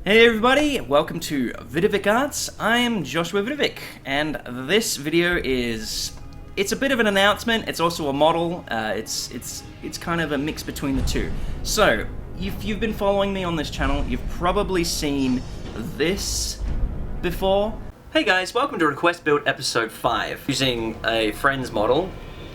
Hey everybody, welcome to Vidovic Arts. I am Joshua Vidovic, and this video it's a bit of an announcement. It's also a model. It's kind of a mix between the two. So, if you've been following me on this channel, you've probably seen this before. Hey guys, welcome to Request Build episode 5. Using a friend's model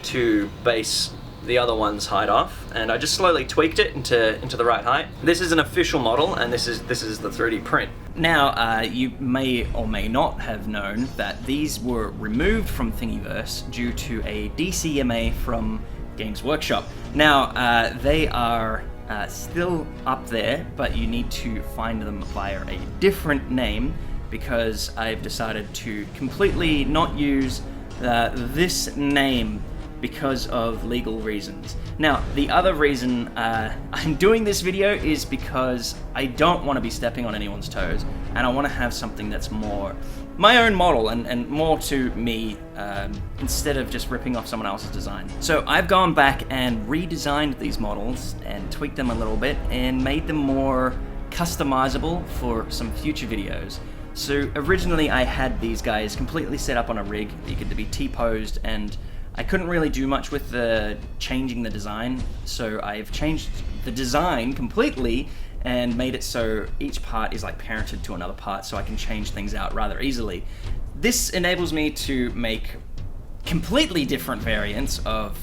to base the other one's height off, and I just slowly tweaked it into the right height. This is an official model, and this is the 3D print. Now, you may or may not have known that these were removed from Thingiverse due to a DCMA from Games Workshop. Now, they are still up there, but you need to find them via a different name, because I've decided to completely not use this name because of legal reasons. Now, the other reason I'm doing this video is because I don't want to be stepping on anyone's toes, and I want to have something that's more my own model and more to me, instead of just ripping off someone else's design. So I've gone back and redesigned these models and tweaked them a little bit and made them more customizable for some future videos. So originally I had these guys completely set up on a rig that you could be T-posed, and I couldn't really do much with changing the design, so I've changed the design completely and made it so each part is like parented to another part, so I can change things out rather easily. This enables me to make completely different variants of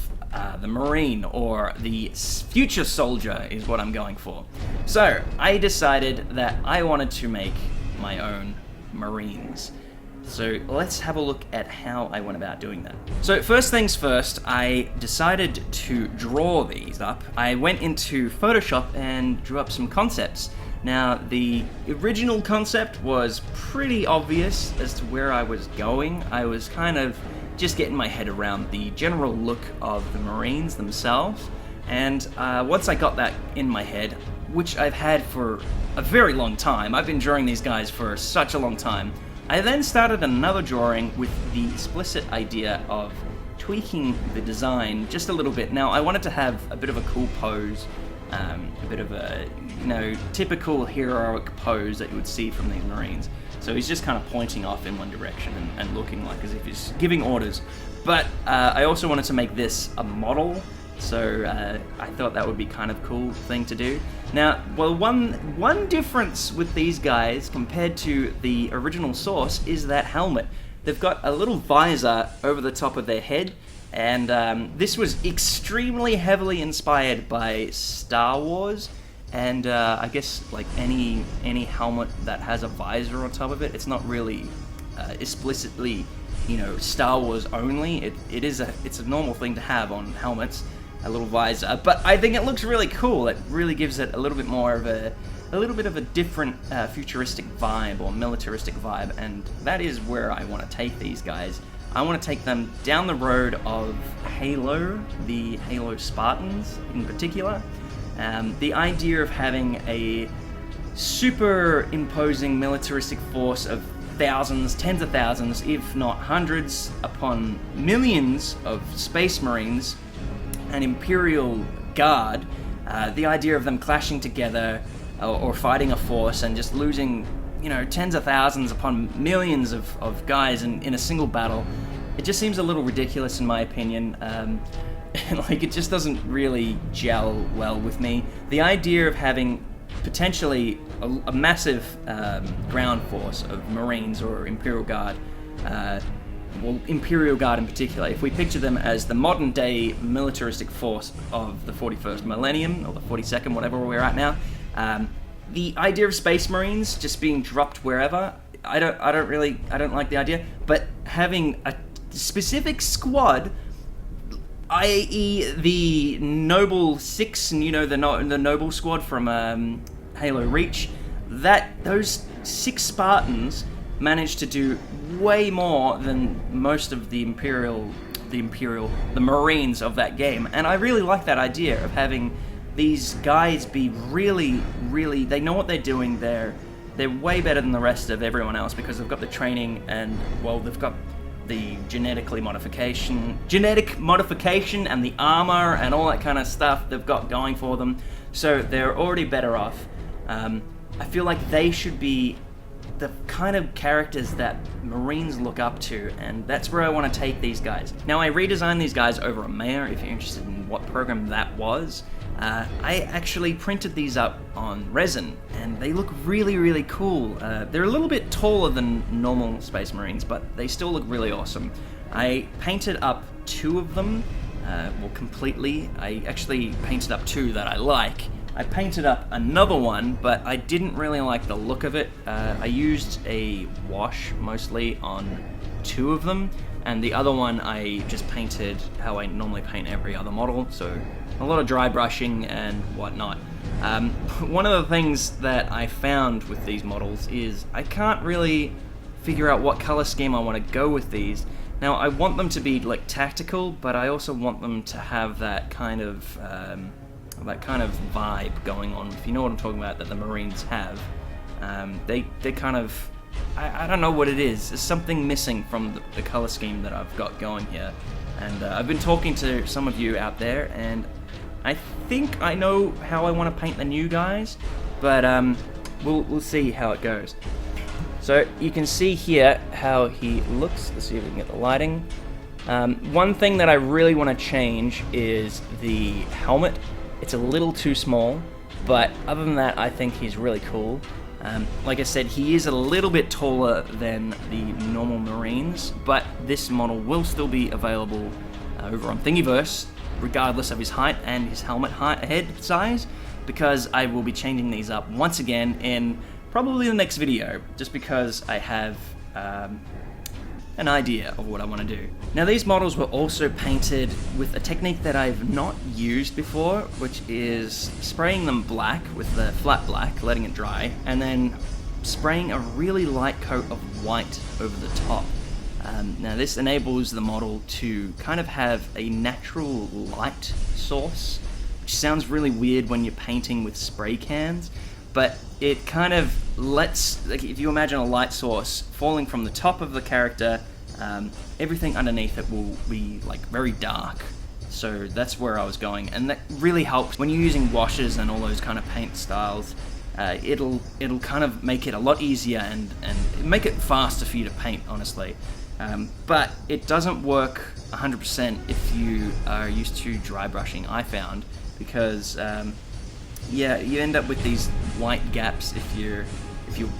the Marine, or the future soldier is what I'm going for. So I decided that I wanted to make my own Marines. So let's have a look at how I went about doing that. So first things first, I decided to draw these up. I went into Photoshop and drew up some concepts. Now, the original concept was pretty obvious as to where I was going. I was kind of just getting my head around the general look of the Marines themselves. And once I got that in my head, which I've had for a very long time, I've been drawing these guys for such a long time, I then started another drawing with the explicit idea of tweaking the design just a little bit. Now, I wanted to have a bit of a cool pose, a bit of a, typical heroic pose that you would see from these Marines. So he's just kind of pointing off in one direction and looking like as if he's giving orders. But I also wanted to make this a model, so I thought that would be kind of cool thing to do. Now, well, one difference with these guys compared to the original source is that helmet. They've got a little visor over the top of their head, and this was extremely heavily inspired by Star Wars, and I guess like any helmet that has a visor on top of it. It's not really explicitly, Star Wars only. It's a normal thing to have on helmets, a little visor, but I think it looks really cool. It really gives it a little bit more of a different futuristic vibe, or militaristic vibe, and that is where I want to take these guys. I want to take them down the road of Halo, the Halo Spartans in particular. The idea of having a super imposing militaristic force of thousands, tens of thousands, if not hundreds upon millions of SpaceMarines, an Imperial Guard, the idea of them clashing together or fighting a force and just losing, tens of thousands upon millions of guys in a single battle, it just seems a little ridiculous in my opinion. Like, it just doesn't really gel well with me. The idea of having potentially a massive ground force of Marines or Imperial Guard, well, Imperial Guard in particular, if we picture them as the modern day militaristic force of the 41st millennium, or the 42nd, whatever we're at now, the idea of Space Marines just being dropped wherever, I don't like the idea, but having a specific squad, i.e. the Noble Six, the Noble Squad from Halo Reach, those 6 Spartans managed to do way more than most of the Marines of that game. And I really like that idea of having these guys be really, they know what they're doing. They're way better than the rest of everyone else because they've got the training and, well, they've got the genetic modification and the armor and all that kind of stuff they've got going for them. So they're already better off. I feel like they should be the kind of characters that Marines look up to, and that's where I want to take these guys. Now, I redesigned these guys over a Maya, if you're interested in what program that was. I actually printed these up on resin, and they look really, really cool. They're a little bit taller than normal Space Marines, but they still look really awesome. I painted up 2 of them, well, completely. I actually painted up 2 that I like. I painted up another one, but I didn't really like the look of it. I used a wash mostly on 2 of them, and the other one I just painted how I normally paint every other model, so a lot of dry brushing and whatnot. One of the things that I found with these models is I can't really figure out what color scheme I want to go with these. Now, I want them to be like tactical, but I also want them to have that kind of vibe going on, if you know what I'm talking about, that the Marines have. They kind of, I don't know what it is. There's something missing from the color scheme that I've got going here. And I've been talking to some of you out there, and I think I know how I want to paint the new guys, but we'll see how it goes. So you can see here how he looks. Let's see if we can get the lighting. One thing that I really want to change is the helmet. It's a little too small, but other than that, I think he's really cool. Like I said, he is a little bit taller than the normal Marines, but this model will still be available over on Thingiverse, regardless of his height and his helmet head size, because I will be changing these up once again in probably the next video, just because I have an idea of what I want to do. Now, these models were also painted with a technique that I've not used before, which is spraying them black with the flat black, letting it dry, and then spraying a really light coat of white over the top. Now, this enables the model to kind of have a natural light source, which sounds really weird when you're painting with spray cans, but it kind of lets, like, if you imagine a light source falling from the top of the character, everything underneath it will be like very dark. So that's where I was going, and that really helps when you're using washes and all those kind of paint styles. It'll kind of make it a lot easier and make it faster for you to paint, honestly. But it doesn't work 100% if you are used to dry brushing, I found, because yeah, you end up with these white gaps. If you're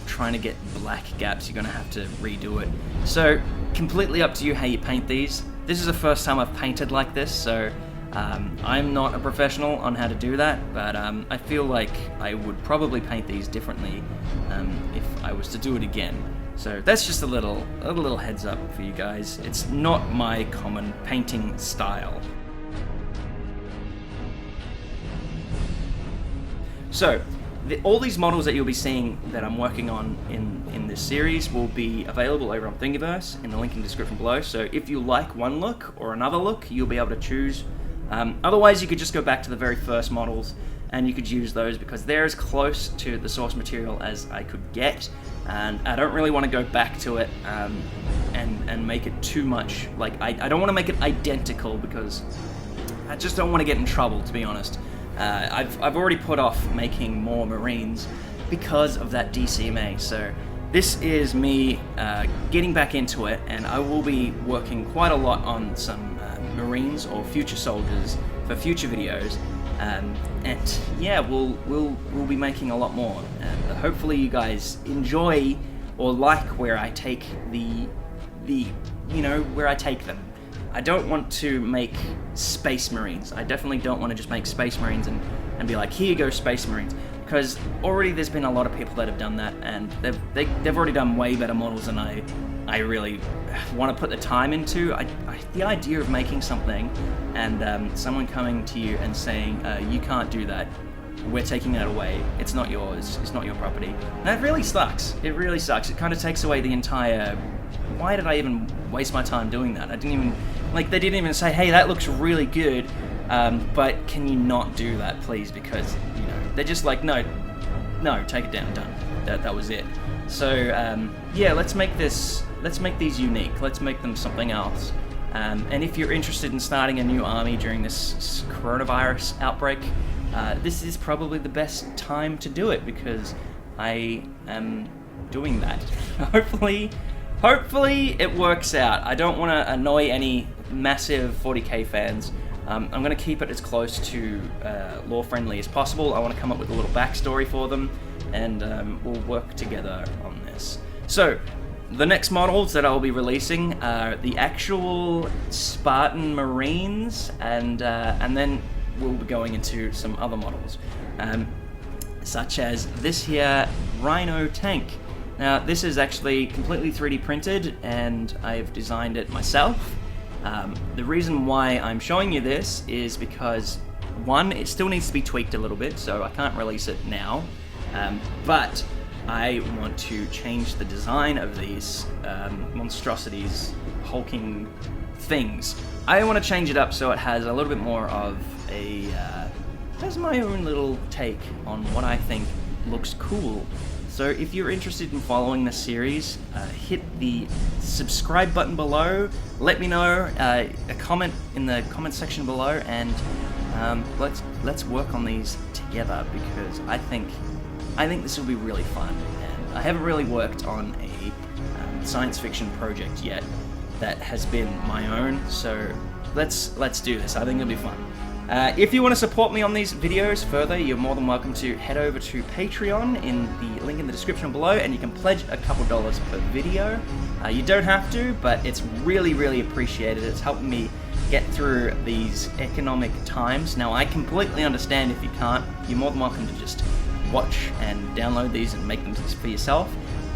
trying to get black gaps, you're gonna have to redo it. So completely up to you how you paint these. This is the first time I've painted like this, so I'm not a professional on how to do that, but I feel like I would probably paint these differently if I was to do it again. So that's just a little heads up for you guys. It's not my common painting style. So, all these models that you'll be seeing that I'm working on in this series will be available over on Thingiverse in the link in the description below. So if you like one look or another look, you'll be able to choose. Otherwise, you could just go back to the very first models and you could use those, because they're as close to the source material as I could get. And I don't really want to go back to it and make it too much. Like, I don't want to make it identical, because I just don't want to get in trouble, to be honest. I've already put off making more Marines because of that DCMA, so this is me getting back into it, and I will be working quite a lot on some Marines or future soldiers for future videos, and yeah, we'll be making a lot more, and hopefully you guys enjoy or like where I take where I take them. I don't want to make Space Marines. I definitely don't want to just make Space Marines and be like, here you go, Space Marines. Because already there's been a lot of people that have done that, and they've already done way better models than I really want to put the time into. The idea of making something and someone coming to you and saying, you can't do that, we're taking that away, it's not yours, it's not your property. That really sucks. It really sucks. It kind of takes away the entire, why did I even waste my time doing that? They didn't even say, hey, that looks really good, but can you not do that, please? Because, they're just like, no, take it down, done. That was it. So, yeah, let's make these unique. Let's make them something else. And if you're interested in starting a new army during this coronavirus outbreak, this is probably the best time to do it, because I am doing that. Hopefully it works out. I don't want to annoy any massive 40k fans. I'm going to keep it as close to lore-friendly as possible. I want to come up with a little backstory for them, and we'll work together on this. So, the next models that I'll be releasing are the actual Spartan Marines, and then we'll be going into some other models, such as this here Rhino tank. Now, this is actually completely 3D printed, and I've designed it myself. The reason why I'm showing you this is because, one, it still needs to be tweaked a little bit, so I can't release it now, but I want to change the design of these monstrosities, hulking things. I want to change it up so it has a little bit more of a, has my own little take on what I think looks cool. So if you're interested in following this series, hit the subscribe button below, let me know, a comment in the comment section below, and let's work on these together, because I think this will be really fun. And I haven't really worked on a science fiction project yet that has been my own, so let's do this. I think it'll be fun. If you want to support me on these videos further, you're more than welcome to head over to Patreon in the link in the description below, and you can pledge a couple dollars per video. You don't have to, but it's really appreciated. It's helping me get through these economic times. Now, I completely understand if you can't. You're more than welcome to just watch and download these and make them for yourself.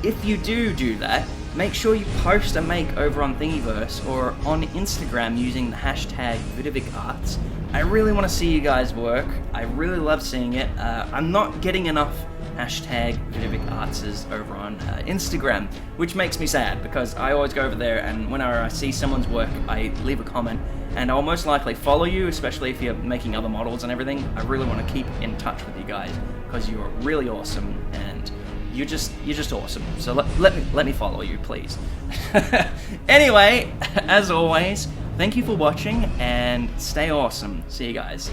If you do that, make sure you post a make over on Thingiverse or on Instagram using the hashtag VidivicArts. I really want to see you guys work. I really love seeing it. I'm not getting enough hashtag VidivicArtses over on Instagram, which makes me sad, because I always go over there, and whenever I see someone's work, I leave a comment, and I'll most likely follow you, especially if you're making other models and everything. I really want to keep in touch with you guys, because you're really awesome, and you're just awesome. So let me follow you, please. Anyway, as always, thank you for watching, and stay awesome. See you guys.